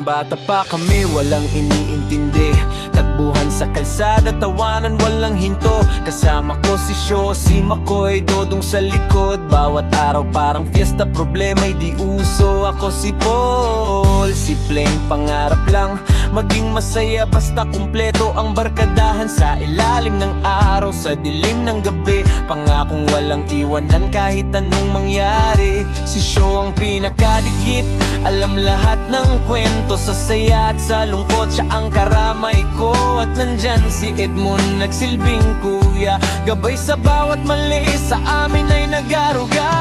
bata pa kami, walang iniintindi. Tagbuhan sa kalsada, tawanan, walang hinto. Kasama ko si Sho, si Makoy, Dodong sa likod. Bawat araw parang fiesta, problema'y di uso. Ako si Paul, si Plain, pangarap lang maging masaya basta kumpleto ang barkadahan. Sa ilalim ng araw, sa dilim ng gabi, pangakong walang iwanan kahit anong mangyari. Si Sho ang pinakadikit, alam lahat ng kwento. Sa saya at sa lungkot, siya ang karamay ko. At nandyan si Edmond, nagsilbing kuya, gabay sa bawat mali, sa amin ay nag-aruga.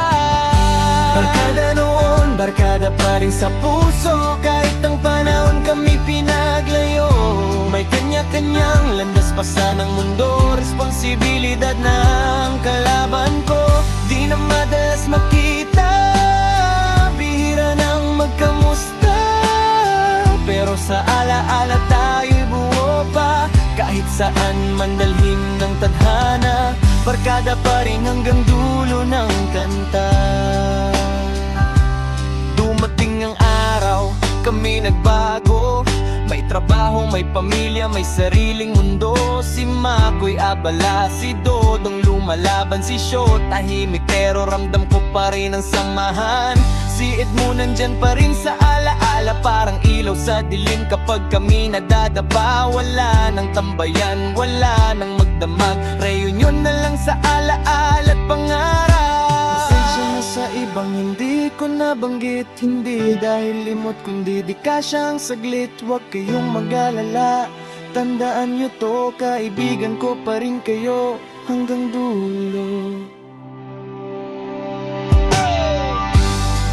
Barkada noon, barkada pa rin sa puso. Kahit ang panahon kami pinaglayo, may kanya-kanyang landas pa ng mundo. Responsibilidad ng kalaban ko, di na madalas makita. Bihira nang magkamusta, pero sa alaala tayo'y buo pa. Kahit saan man dalhin ng tadhana, barkada pa rin hanggang dulo ng kanta. Dumating ang araw, kami nagbago. May trabaho, may pamilya, may sariling mundo. Si Makoy abala, si Dodong lumalaban, si Sho tahimik pero ramdam ko pa rin ang samahan. Si Edmond nandyan pa rin sa alaala, parang ilaw sa dilim kapag kami nadadapa. Wala nang tambayan, wala nang magdamag, reunion na lang sa alaala at pangarap. Pasensya na sa ibang hindi ko nabanggit, hindi dahil limot kundi di kasyang saglit. Huwag kayong mag-alala, tandaan nyo to, kaibigan ko pa rin kayo hanggang dulo.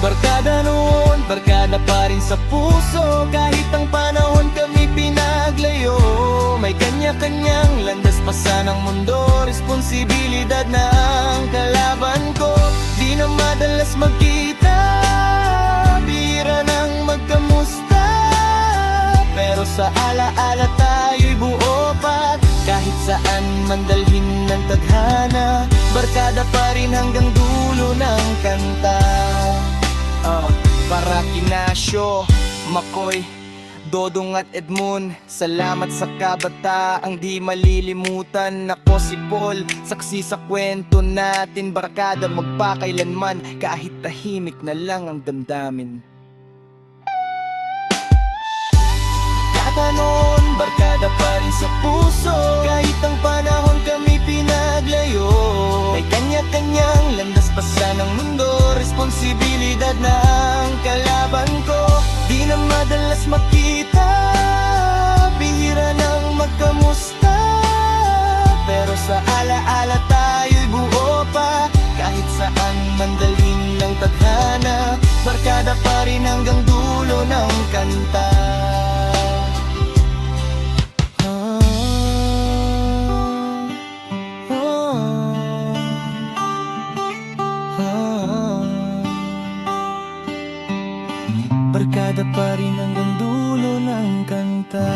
Barkada noon, barkada pa rin sa puso. Kahit ang panahon kami pinaglayo, may kanya-kanyang landas pa ng mundo. Responsibilidad ng kalaban ko, di na madalas magkita. Bihira nang magkamusta, pero sa alaala tayo'y buo pa. Kahit saan man dalhin ng tadhana, barkada pa rin hanggang dulo ng kanta. Para kina Sho, Makoy, Dodong at Edmond, salamat sa kabataang di malilimutan. Ako si Paul, saksi sa kwento natin. Barkada magpakailanman, kahit tahimik na lang ang damdamin. Barkada noon, barkada pa rin sa puso. Kahit ang panahon kami pinaglayo, may kanya-kanyang landas pa ng mundo. Responsibilidad ng kalaban ko, di na madalas makita. Bihira nang magkamusta, pero sa alaala tayo'y buo pa. Kahit saan man dalhin ng tadhana, barkada pa rin hanggang dulo ng kanta. Barkada pa rin hanggang dulo ng kanta.